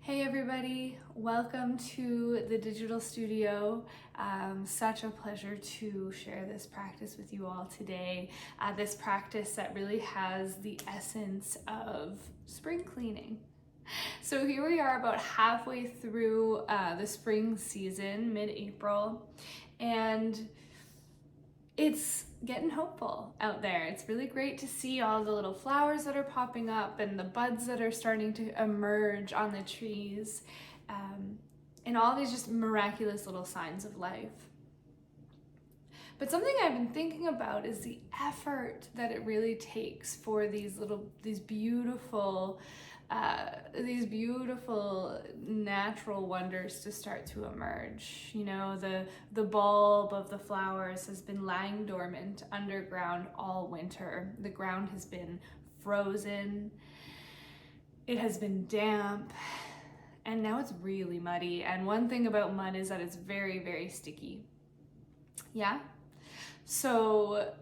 Hey everybody, welcome to the digital studio. Such a pleasure to share this practice with you all today. This practice that really has the essence of spring cleaning. So here we are about halfway through the spring season, mid-April, and it's getting hopeful out there. It's really great to see all the little flowers that are popping up and the buds that are starting to emerge on the trees, and all these just miraculous little signs of life. But something I've been thinking about is the effort that it really takes for these beautiful natural wonders to start to emerge. You know, the bulb of the flowers has been lying dormant underground all winter. The ground has been frozen. It has been damp. And now it's really muddy. And one thing about mud is that it's very, very sticky. Yeah? So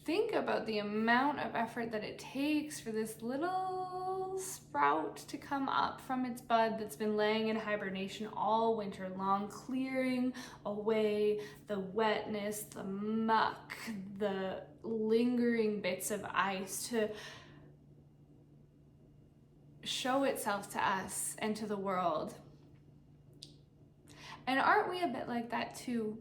think about the amount of effort that it takes for this little sprout to come up from its bud that's been laying in hibernation all winter long, clearing away the wetness, the muck, the lingering bits of ice to show itself to us and to the world. And aren't we a bit like that too?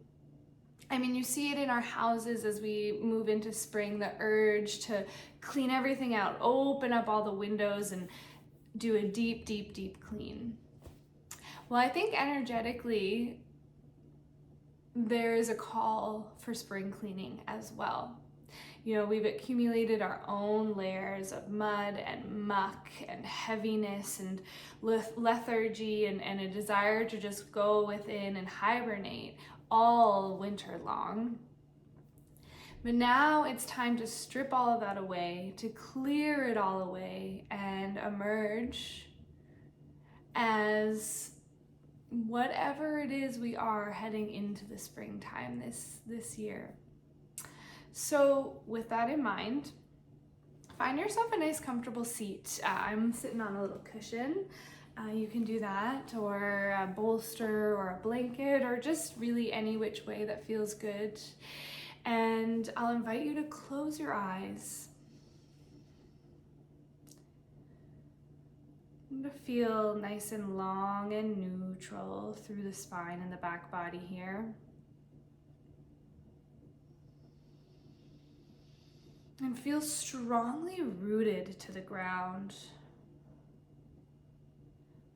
I mean, you see it in our houses as we move into spring, the urge to clean everything out, open up all the windows and do a deep, deep, deep clean. Well, I think energetically, there is a call for spring cleaning as well. You know, we've accumulated our own layers of mud and muck and heaviness and lethargy and a desire to just go within and hibernate all winter long. But now it's time to strip all of that away, to clear it all away and emerge as whatever it is we are heading into the springtime this year. So with that in mind, find yourself a nice comfortable seat. I'm sitting on a little cushion. You can do that, or a bolster or a blanket, or just really any which way that feels good. And I'll invite you to close your eyes and to feel nice and long and neutral through the spine and the back body here. And feel strongly rooted to the ground.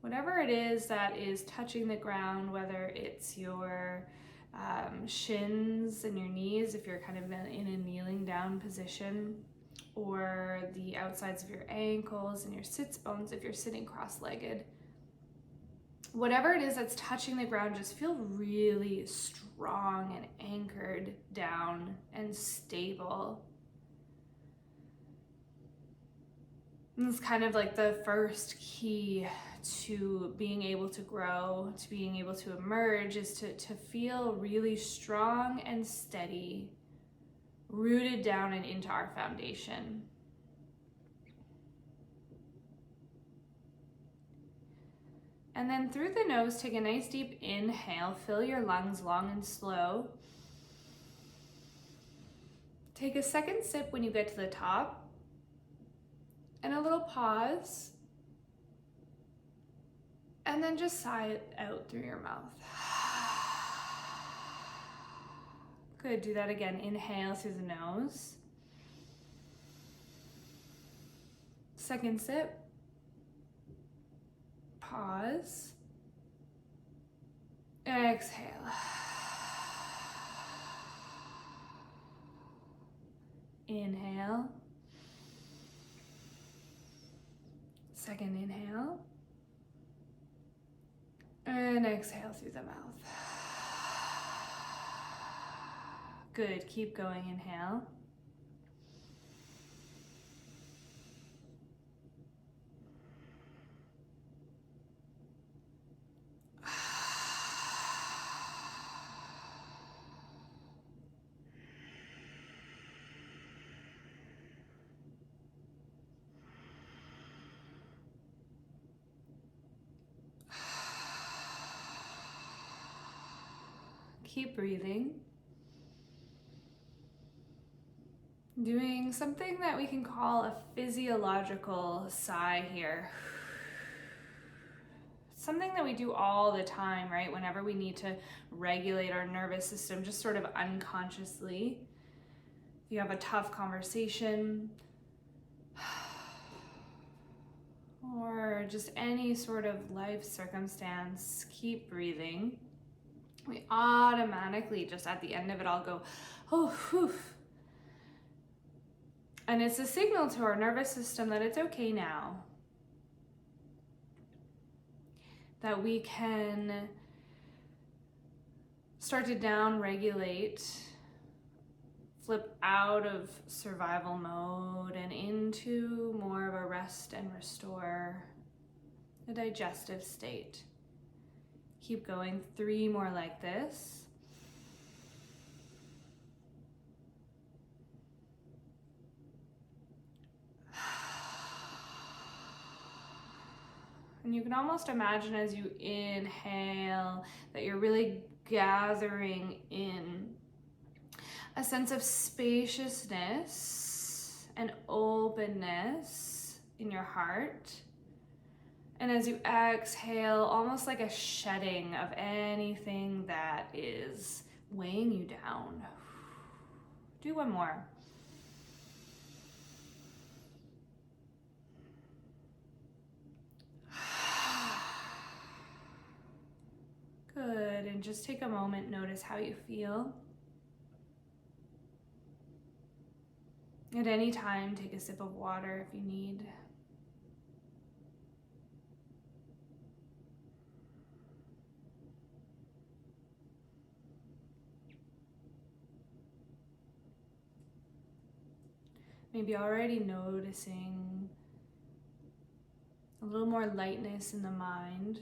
Whatever it is that is touching the ground, whether it's your shins and your knees, if you're kind of in a kneeling down position, or the outsides of your ankles and your sits bones if you're sitting cross-legged. Whatever it is that's touching the ground, just feel really strong and anchored down and stable. And it's kind of like the first key to being able to grow, to being able to emerge, is to feel really strong and steady, rooted down and into our foundation. And then through the nose, take a nice deep inhale, fill your lungs long and slow. Take a second sip when you get to the top, and a little pause, and then just sigh it out through your mouth. Good, do that again. Inhale through the nose. Second sip. Pause. Exhale. Inhale. Second inhale. And exhale through the mouth. Good, keep going. Inhale. Keep breathing. Doing something that we can call a physiological sigh here. Something that we do all the time, right? Whenever we need to regulate our nervous system, just sort of unconsciously. If you have a tough conversation, or just any sort of life circumstance, keep breathing. We automatically, just at the end of it all, go, oh, whew. And it's a signal to our nervous system that it's okay now. That we can start to down-regulate, flip out of survival mode and into more of a rest and restore, a digestive state. Keep going, 3 more like this. And you can almost imagine as you inhale that you're really gathering in a sense of spaciousness and openness in your heart. And as you exhale, almost like a shedding of anything that is weighing you down. Do one more. Good, and just take a moment, notice how you feel. At any time, take a sip of water if you need. Maybe already noticing a little more lightness in the mind.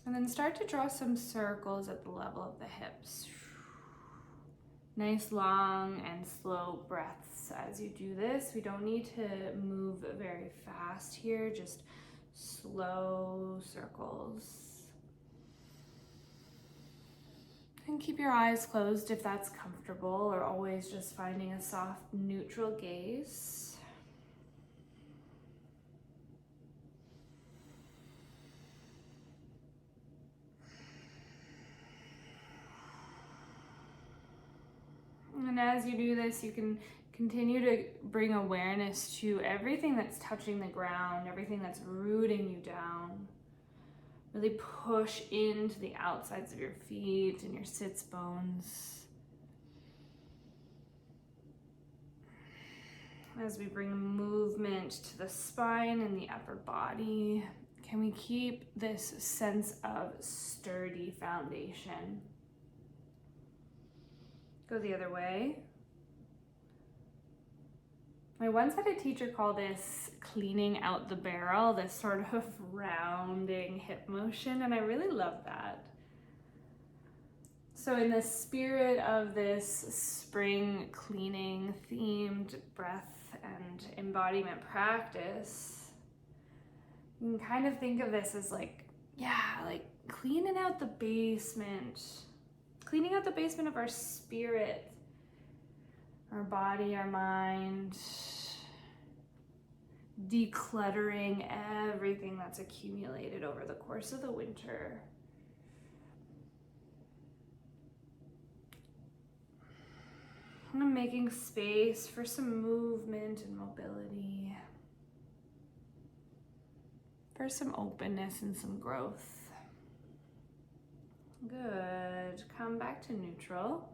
And then start to draw some circles at the level of the hips. Nice long and slow breaths as you do this. We don't need to move very fast here, just slow circles. And keep your eyes closed if that's comfortable, or always just finding a soft, neutral gaze. And as you do this, you can continue to bring awareness to everything that's touching the ground, everything that's rooting you down. Really push into the outsides of your feet and your sits bones. As we bring movement to the spine and the upper body, can we keep this sense of sturdy foundation? Go the other way. I once had a teacher call this cleaning out the barrel, this sort of rounding hip motion, and I really love that. So in the spirit of this spring cleaning themed breath and embodiment practice, you can kind of think of this as like cleaning out the basement. Cleaning out the basement of our spirit, our body, our mind, decluttering everything that's accumulated over the course of the winter. And I'm making space for some movement and mobility, for some openness and some growth. Good. Come back to neutral.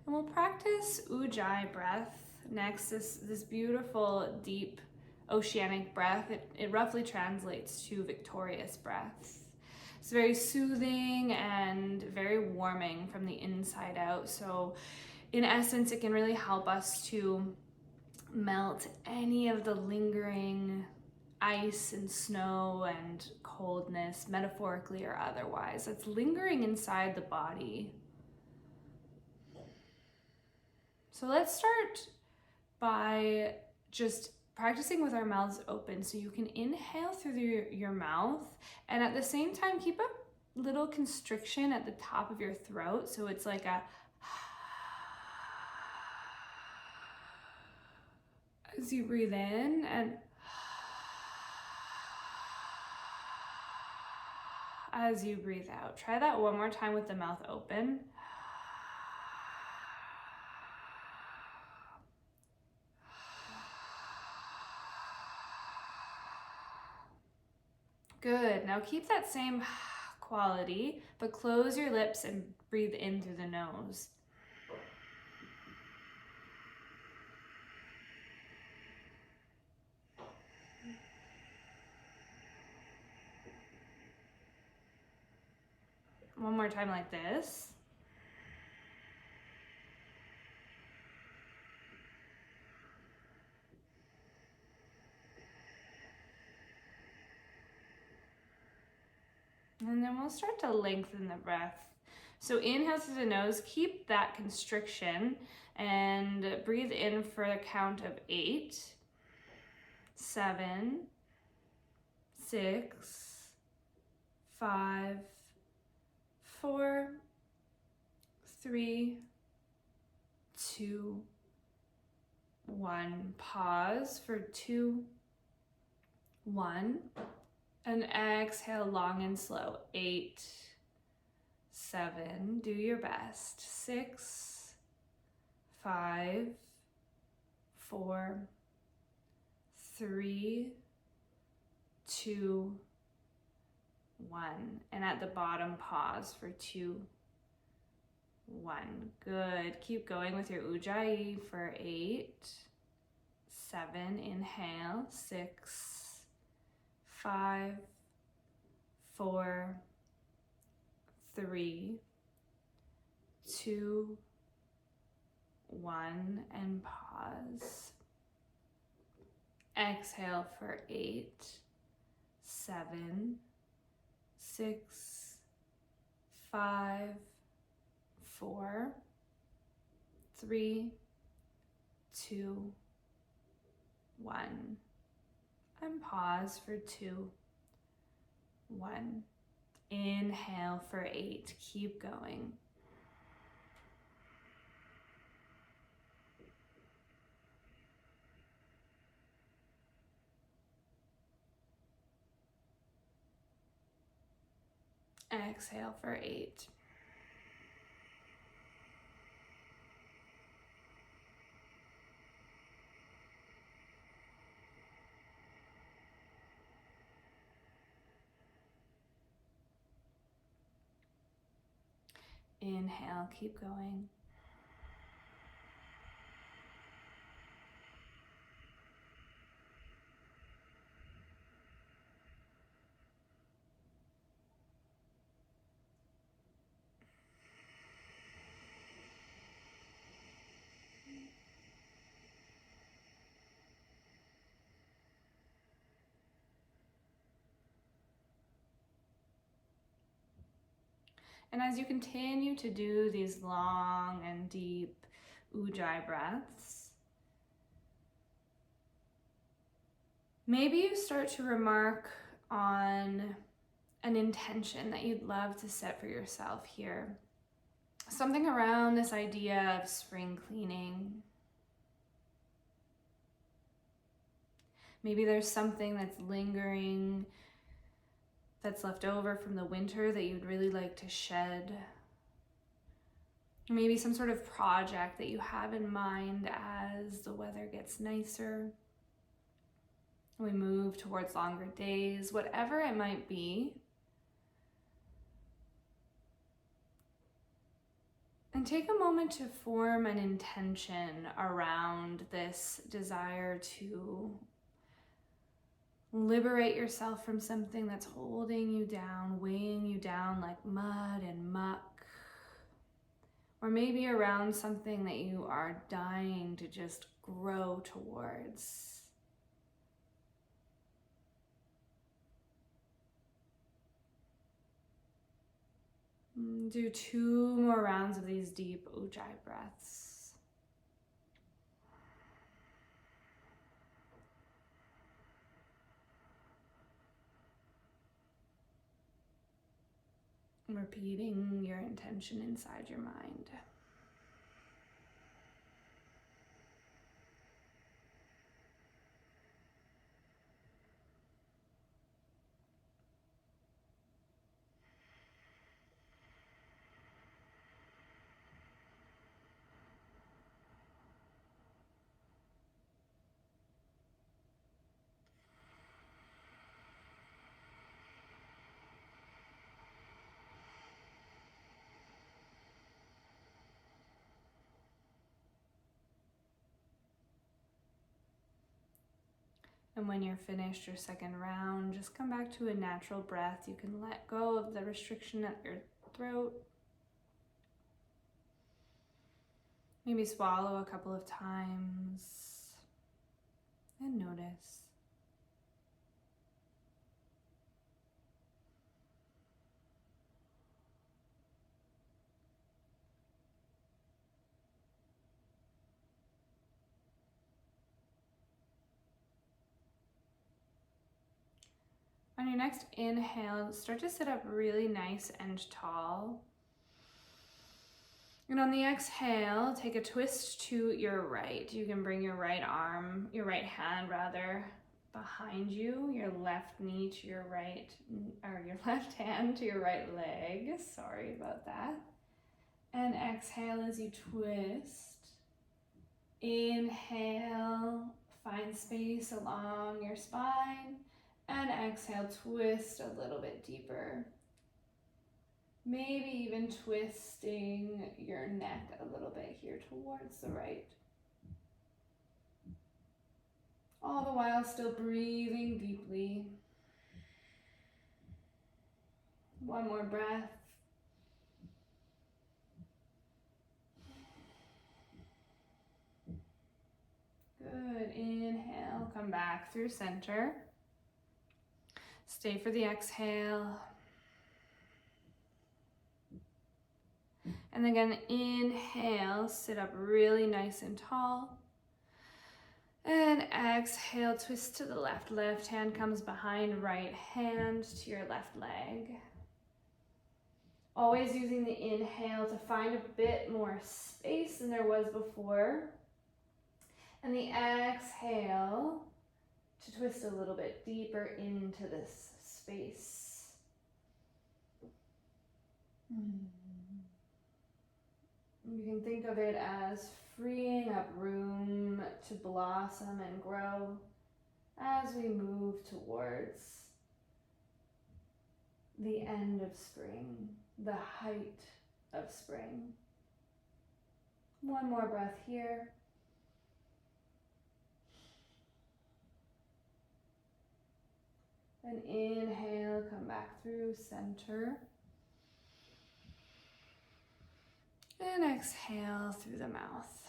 And we'll practice Ujjayi breath next, this beautiful, deep, oceanic breath. It roughly translates to victorious breath. It's very soothing and very warming from the inside out. So in essence, it can really help us to melt any of the lingering ice and snow and coldness, metaphorically or otherwise, that's lingering inside the body. So let's start by just practicing with our mouths open. So you can inhale through your mouth, and at the same time keep a little constriction at the top of your throat. So it's like a as you breathe in, and as you breathe out. Try that one more time with the mouth open. Good. Now keep that same quality, but close your lips and breathe in through the nose. One more time like this. And then we'll start to lengthen the breath. So inhale through the nose, keep that constriction, and breathe in for a count of 8, 7, 6, 5, 4, 3, 2, 1. Pause for 2, 1. And exhale long and slow. 8, 7, do your best. 6, 5, 4, 3, 2, 1. And at the bottom, pause for 2, 1. Good. Keep going with your ujjayi for 8, 7, inhale, 6, 5, 4, 3, 2, 1, and pause. Exhale for 8, 7, 6, 5, 4, 3, 2, 1. And pause for 2, 1. Inhale for 8. Keep going. Exhale for 8. Inhale, keep going. And as you continue to do these long and deep ujjayi breaths, maybe you start to remark on an intention that you'd love to set for yourself here. Something around this idea of spring cleaning. Maybe there's something that's lingering, that's left over from the winter that you'd really like to shed. Maybe some sort of project that you have in mind as the weather gets nicer. We move towards longer days, whatever it might be. And take a moment to form an intention around this desire to liberate yourself from something that's holding you down, weighing you down like mud and muck. Or maybe around something that you are dying to just grow towards. Do 2 more rounds of these deep ujjayi breaths. repeating your intention inside your mind. And when you're finished your second round, just come back to a natural breath. You can let go of the restriction at your throat. Maybe swallow a couple of times and notice. On your next inhale, start to sit up really nice and tall. And on the exhale, take a twist to your right. You can bring your right hand behind you, your left knee to your right, or your left hand to your right leg. Sorry about that. And exhale as you twist. Inhale, find space along your spine. And exhale, twist a little bit deeper. Maybe even twisting your neck a little bit here towards the right. All the while still breathing deeply. One more breath. Good. Inhale, come back through center. Stay for the exhale. And again, inhale, sit up really nice and tall. And exhale, twist to the left. Left hand comes behind right hand to your left leg. Always using the inhale to find a bit more space than there was before. And the exhale to twist a little bit deeper into this space. You can think of it as freeing up room to blossom and grow as we move towards the end of spring, the height of spring. One more breath here. And inhale, come back through center. And exhale through the mouth.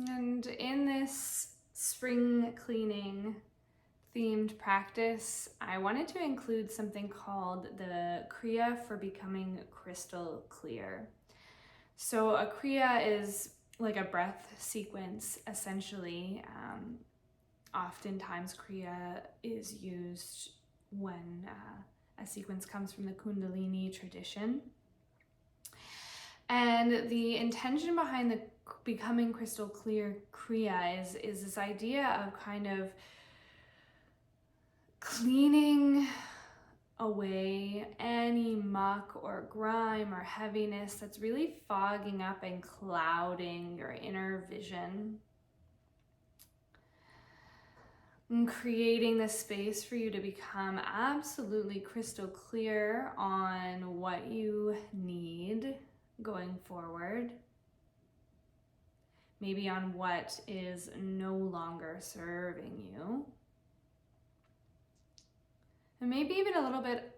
And in this spring cleaning themed practice, I wanted to include something called the Kriya for becoming crystal clear. So a Kriya is like a breath sequence, essentially. Oftentimes Kriya is used when a sequence comes from the Kundalini tradition. And the intention behind the becoming crystal clear Kriya is this idea of kind of cleaning away any muck or grime or heaviness that's really fogging up and clouding your inner vision. And creating the space for you to become absolutely crystal clear on what you need going forward. Maybe on what is no longer serving you. And maybe even a little bit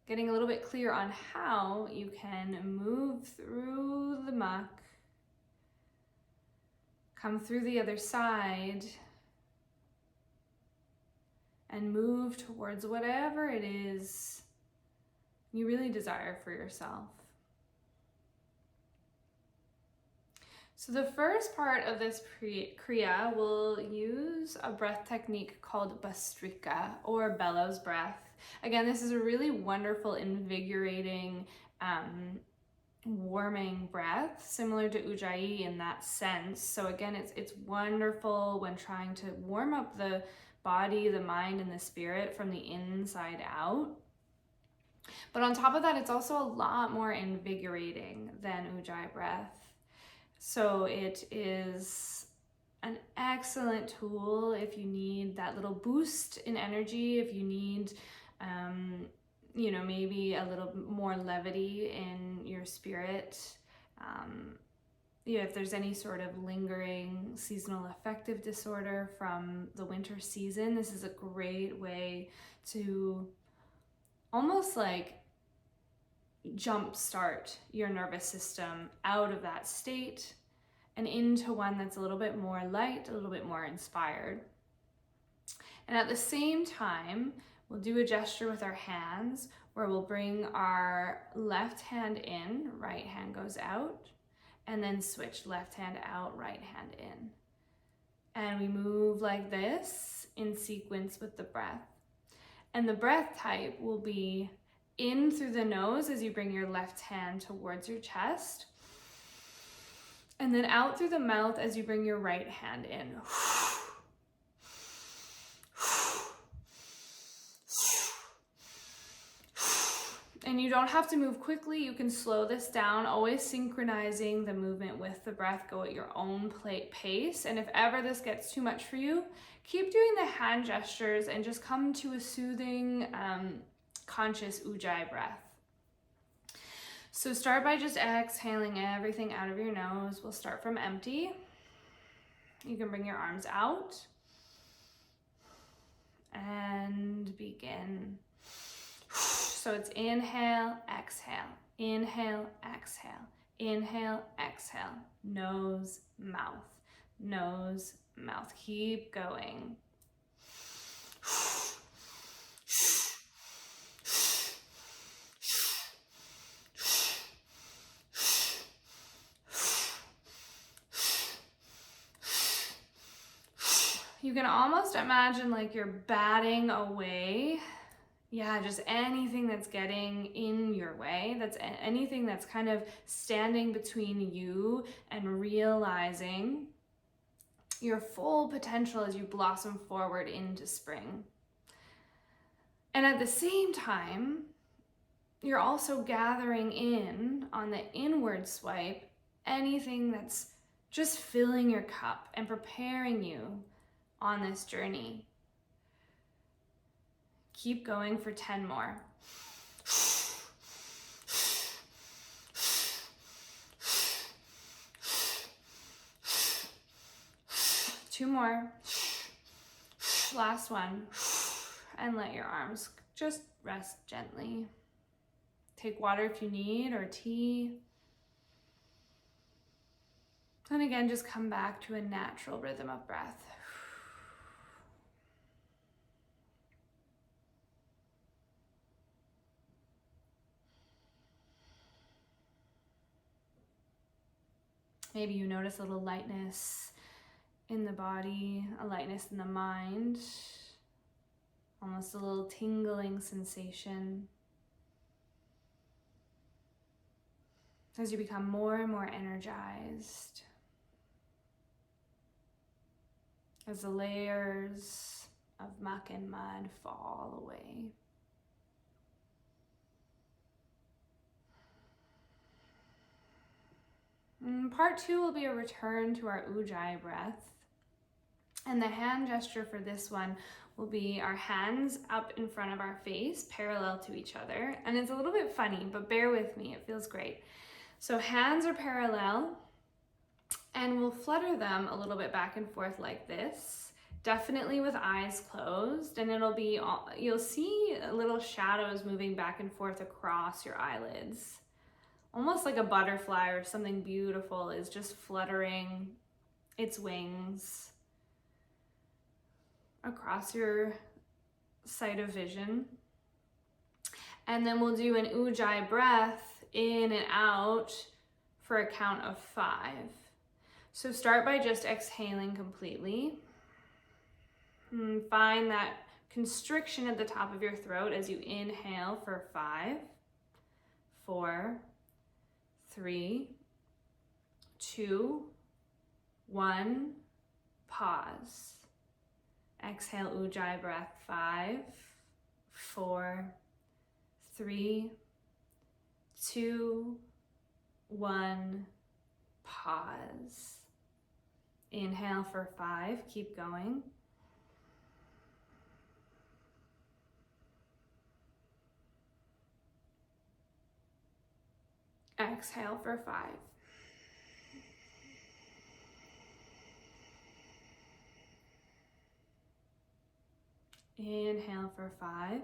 getting a little bit clear on how you can move through the muck, come through the other side, and move towards whatever it is you really desire for yourself. So the first part of this kriya will use a breath technique called Bhastrika, or bellows breath. Again, this is a really wonderful, invigorating, warming breath, similar to Ujjayi in that sense. So again, it's wonderful when trying to warm up the body, the mind, and the spirit from the inside out. But on top of that, it's also a lot more invigorating than Ujjayi breath. So it is an excellent tool if you need that little boost in energy, if you need, maybe a little more levity in your spirit. If there's any sort of lingering seasonal affective disorder from the winter season, this is a great way to almost like jumpstart your nervous system out of that state and into one that's a little bit more light, a little bit more inspired. And at the same time, we'll do a gesture with our hands where we'll bring our left hand in, right hand goes out, and then switch left hand out, right hand in. And we move like this in sequence with the breath. And the breath type will be in through the nose as you bring your left hand towards your chest, and then out through the mouth as you bring your right hand in. And you don't have to move quickly, you can slow this down, always synchronizing the movement with the breath. Go at your own pace, and if ever this gets too much for you, keep doing the hand gestures and just come to a soothing, conscious Ujjayi breath. So start by just exhaling everything out of your nose. We'll start from empty. You can bring your arms out and begin. So it's inhale, exhale, inhale, exhale, inhale, exhale, nose, mouth, nose, mouth. Keep going. You can almost imagine like you're batting away, just anything that's getting in your way, that's anything that's kind of standing between you and realizing your full potential as you blossom forward into spring. And at the same time, you're also gathering in on the inward swipe anything that's just filling your cup and preparing you on this journey. Keep going for 10 more. 2 more. Last one. And let your arms just rest gently. Take water if you need, or tea. And again, just come back to a natural rhythm of breath. Maybe you notice a little lightness in the body, a lightness in the mind, almost a little tingling sensation. As you become more and more energized, as the layers of muck and mud fall away. Part 2 will be a return to our Ujjayi breath. And the hand gesture for this one will be our hands up in front of our face, parallel to each other. And it's a little bit funny, but bear with me, it feels great. So hands are parallel, and we'll flutter them a little bit back and forth like this, definitely with eyes closed, and it'll be, you'll see little shadows moving back and forth across your eyelids. Almost like a butterfly or something beautiful is just fluttering its wings across your sight of vision. And then we'll do an ujjayi breath in and out for a count of 5. So start by just exhaling completely. And find that constriction at the top of your throat as you inhale for 5, 4, 3, 2, 1, pause. Exhale, ujjayi breath, 5, 4, 3, 2, 1, pause. Inhale for 5, keep going. Exhale for 5. Inhale for 5.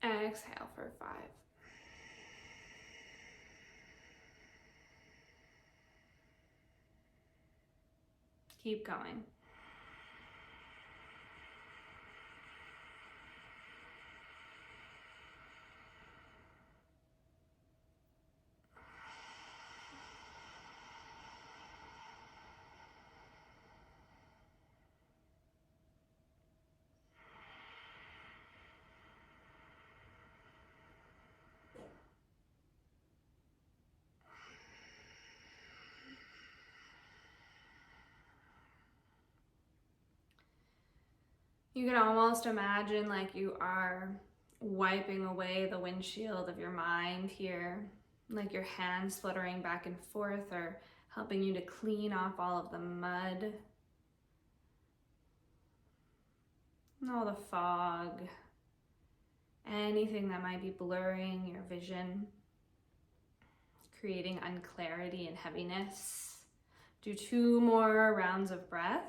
Exhale for 5. Keep going. You can almost imagine like you are wiping away the windshield of your mind here, like your hands fluttering back and forth are helping you to clean off all of the mud and all the fog, anything that might be blurring your vision, creating unclarity and heaviness. Do 2 more rounds of breath.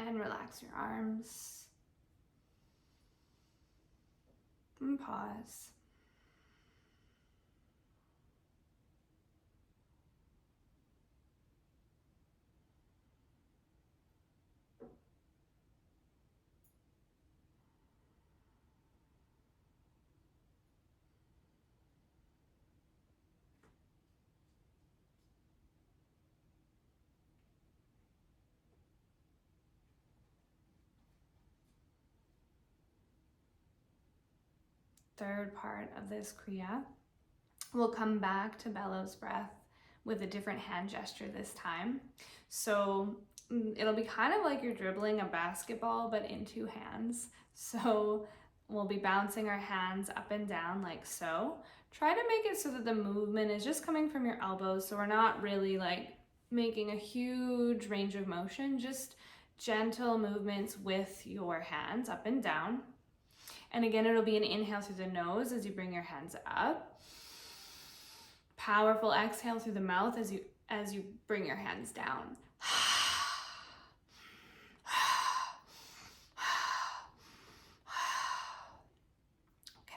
And relax your arms. And pause. Third part of this kriya, we'll come back to bellows breath with a different hand gesture this time. So it'll be kind of like you're dribbling a basketball, but in 2 hands. So we'll be bouncing our hands up and down like so. Try to make it so that the movement is just coming from your elbows, so we're not really like making a huge range of motion, just gentle movements with your hands up and down. And again, it'll be an inhale through the nose as you bring your hands up. Powerful exhale through the mouth as you bring your hands down.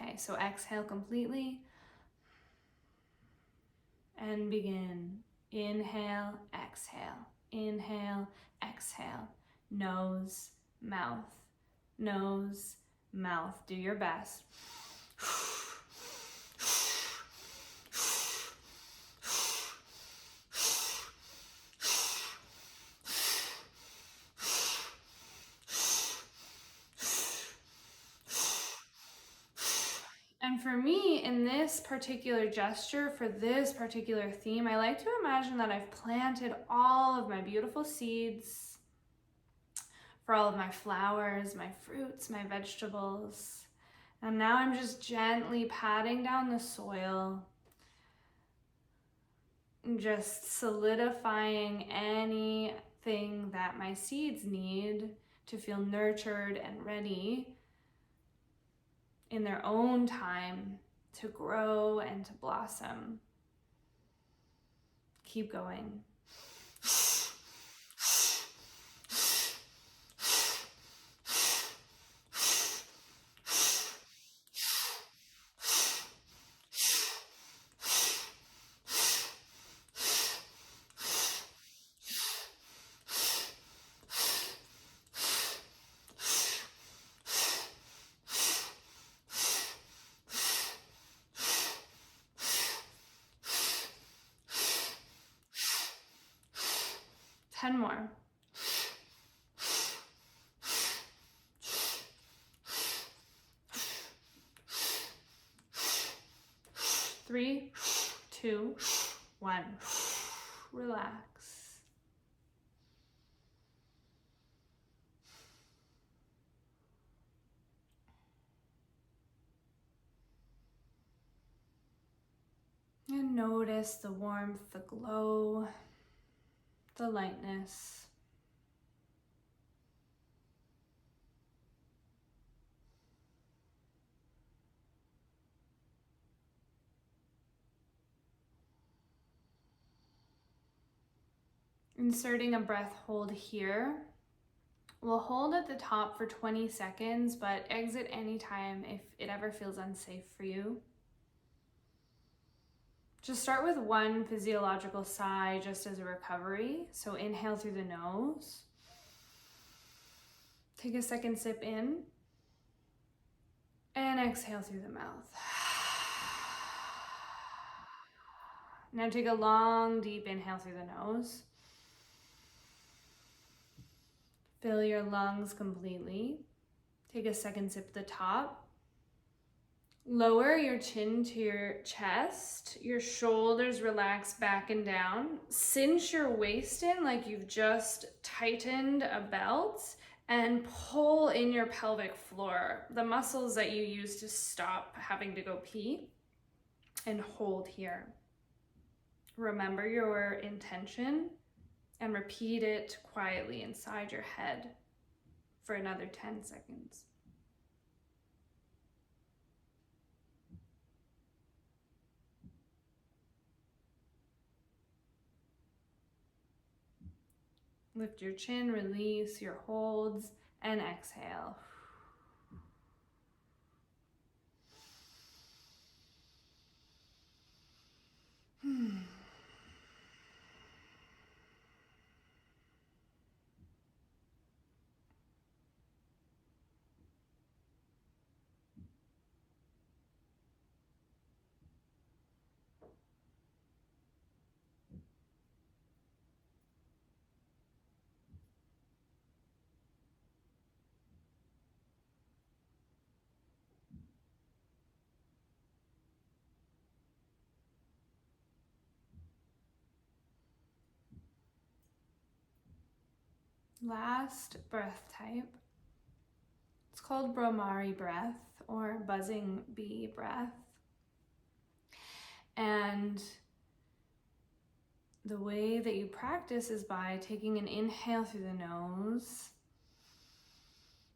Okay, so exhale completely. And begin. Inhale, exhale. Inhale, exhale. Nose, mouth. Nose, mouth. Do your best. And for me, in this particular gesture, for this particular theme, I like to imagine that I've planted all of my beautiful seeds for all of my flowers, my fruits, my vegetables. And now I'm just gently patting down the soil, just solidifying any thing that my seeds need to feel nurtured and ready in their own time to grow and to blossom. Keep going. 10 more. 3, 2, 1. Relax. And notice the warmth, the glow, the lightness. Inserting a breath hold here. We'll hold at the top for 20 seconds, but exit anytime if it ever feels unsafe for you. Just start with one physiological sigh just as a recovery. So inhale through the nose. Take a second sip in. And exhale through the mouth. Now take a long, deep inhale through the nose. Fill your lungs completely. Take a second sip at the top. Lower your chin to your chest. Your shoulders relax back and down. Cinch your waist in like you've just tightened a belt. And pull in your pelvic floor, the muscles that you use to stop having to go pee. And hold here. Remember your intention. And repeat it quietly inside your head for another 10 seconds. Lift your chin, release your holds, and exhale. Last breath type. It's called Brahmari breath or buzzing bee breath. And the way that you practice is by taking an inhale through the nose.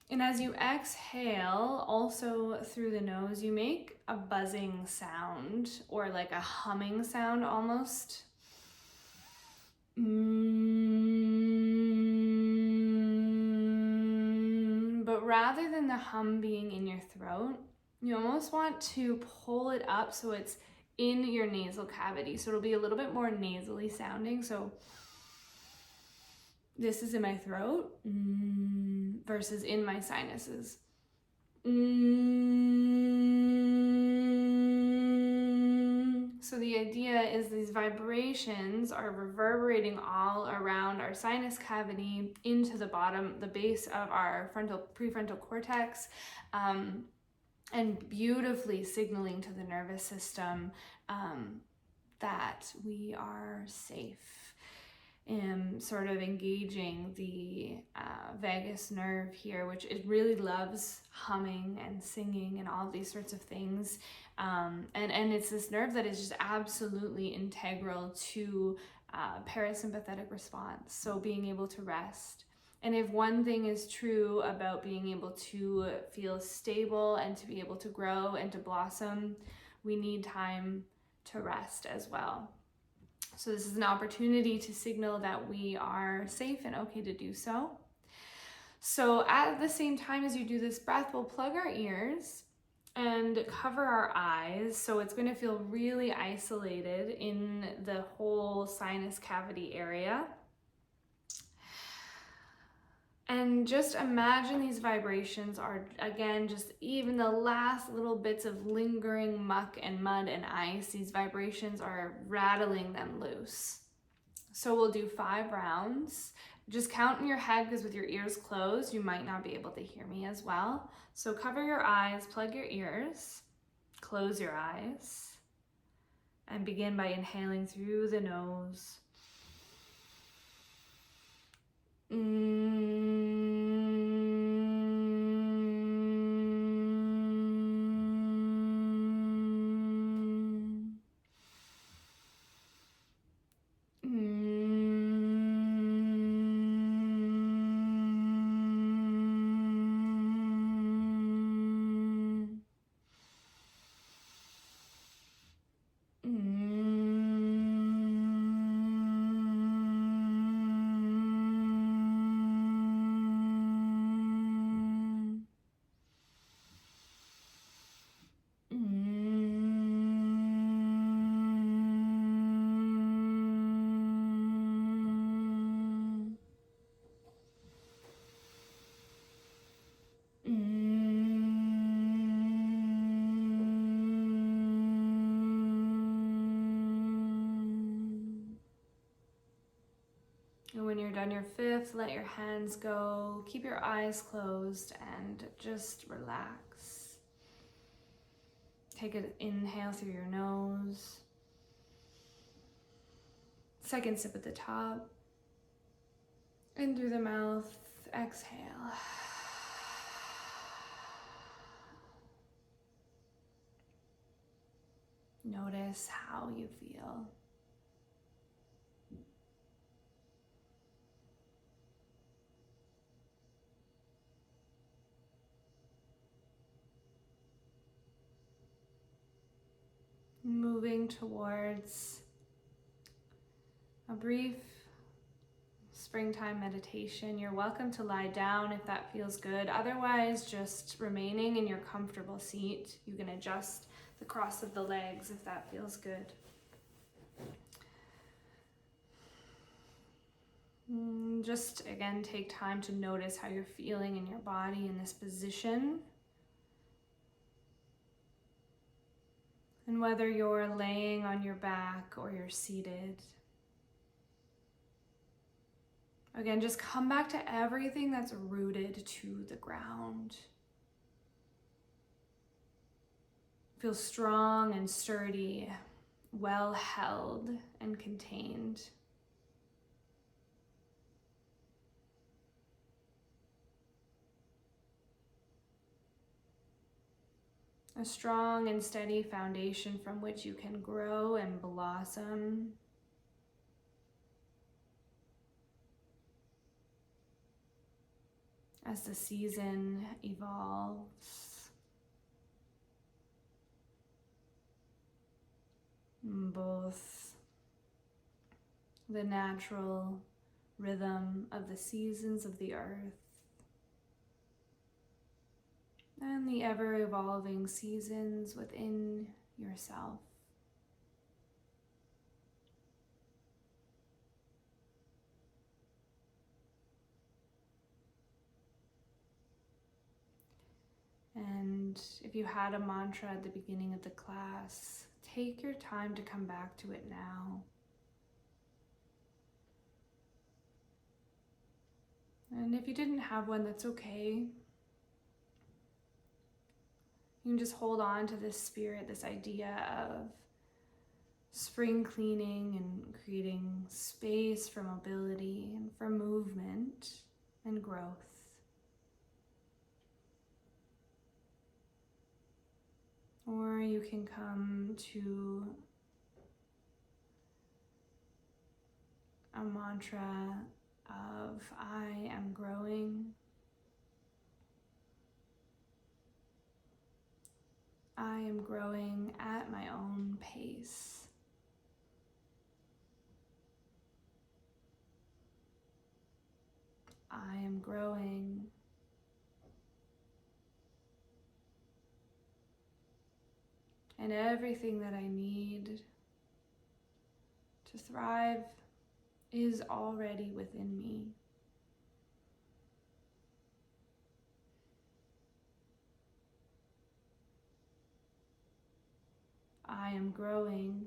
And as you exhale, also through the nose, you make a buzzing sound or like a humming sound almost. But rather than the hum being in your throat, you almost want to pull it up so it's in your nasal cavity. So it'll be a little bit more nasally sounding. So this is in my throat versus in my sinuses. So the idea is these vibrations are reverberating all around our sinus cavity into the bottom, the base of our prefrontal cortex, and beautifully signaling to the nervous system that we are safe. Sort of engaging the vagus nerve here, which it really loves humming and singing and all these sorts of things. And it's this nerve that is just absolutely integral to parasympathetic response, so being able to rest. And if one thing is true about being able to feel stable and to be able to grow and to blossom, we need time to rest as well. So this is an opportunity to signal that we are safe and okay to do so. So at the same time as you do this breath, we'll plug our ears and cover our eyes. So it's going to feel really isolated in the whole sinus cavity area. And just imagine these vibrations are, again, just even the last little bits of lingering muck and mud and ice. These vibrations are rattling them loose. So we'll do 5 rounds. Just count in your head, because with your ears closed, you might not be able to hear me as well. So cover your eyes, plug your ears, close your eyes, and begin by inhaling through the nose. And when you're done your 5th, let your hands go. Keep your eyes closed and just relax. Take an inhale through your nose. 2nd sip at the top. In through the mouth, exhale. Notice how you feel. Moving towards a brief springtime meditation. You're welcome to lie down if that feels good. Otherwise, just remaining in your comfortable seat. You can adjust the cross of the legs if that feels good. Just again, take time to notice how you're feeling in your body in this position. And whether you're laying on your back or you're seated. Again, just come back to everything that's rooted to the ground. Feel strong and sturdy, well held and contained. A strong and steady foundation from which you can grow and blossom. As the season evolves. Both the natural rhythm of the seasons of the earth and the ever-evolving seasons within yourself. And if you had a mantra at the beginning of the class, take your time to come back to it now. And if you didn't have one, that's okay. You can just hold on to this spirit, this idea of spring cleaning and creating space for mobility and for movement and growth. Or you can come to a mantra of I am growing, I am growing at my own pace. I am growing. And everything that I need to thrive is already within me. I am growing.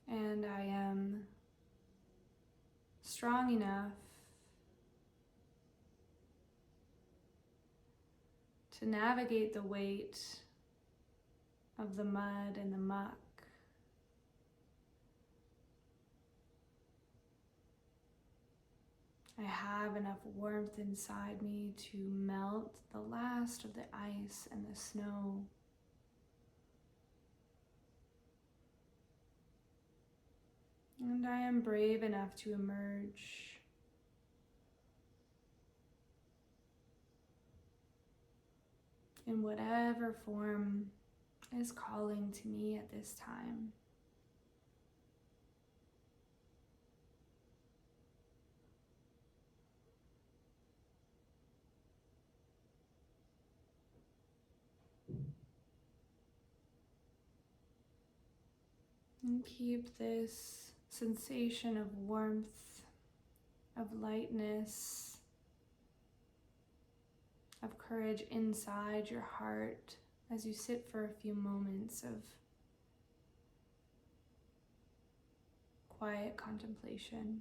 And I am strong enough to navigate the weight of the mud and the muck. I have enough warmth inside me to melt the last of the ice and the snow. And I am brave enough to emerge in whatever form is calling to me at this time. And keep this sensation of warmth, of lightness, of courage inside your heart as you sit for a few moments of quiet contemplation.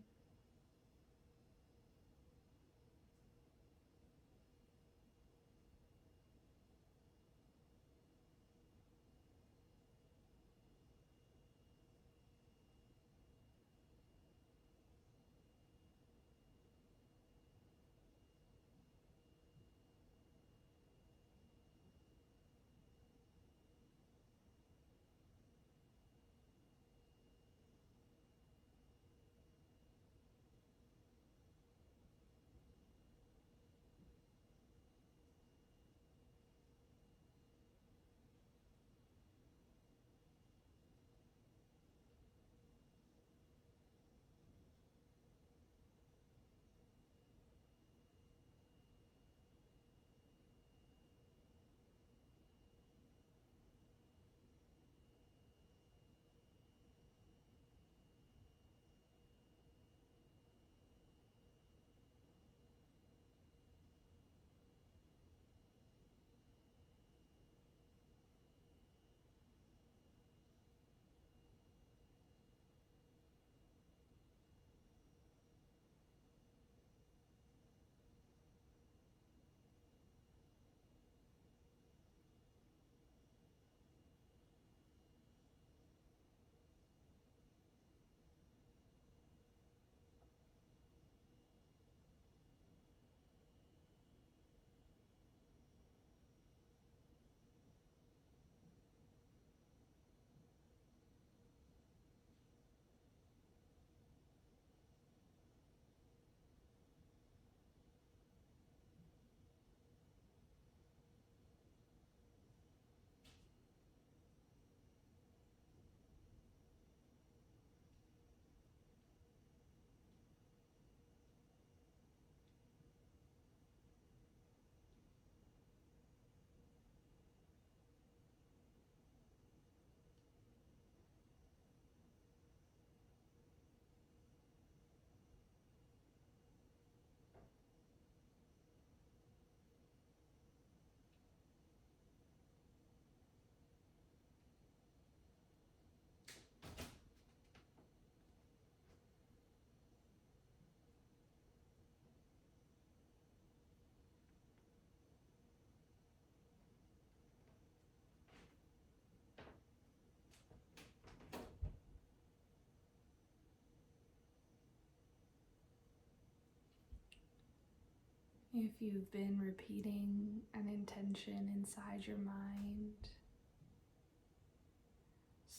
If you've been repeating an intention inside your mind,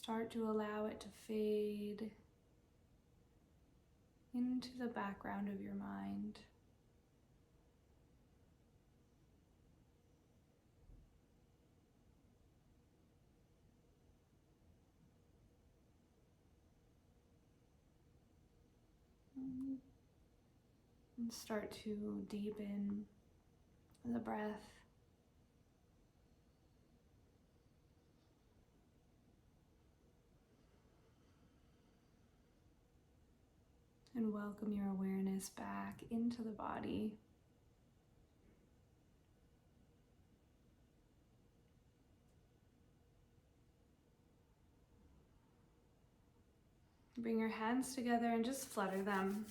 start to allow it to fade into the background of your mind. And start to deepen the breath. And welcome your awareness back into the body. Bring your hands together and just flutter them,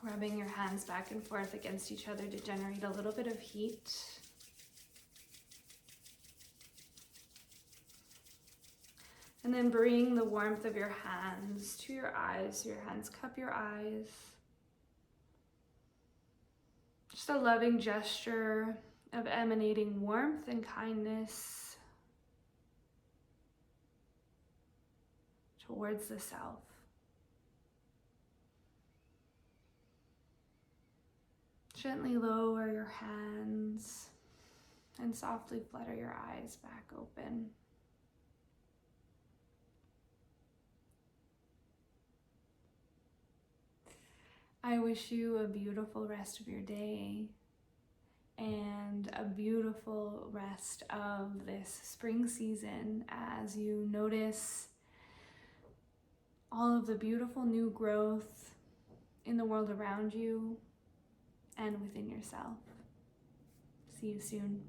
rubbing your hands back and forth against each other to generate a little bit of heat. And then bring the warmth of your hands to your eyes. Your hands cup your eyes. Just a loving gesture of emanating warmth and kindness towards the self. Gently lower your hands and softly flutter your eyes back open. I wish you a beautiful rest of your day and a beautiful rest of this spring season as you notice all of the beautiful new growth in the world around you and within yourself. See you soon.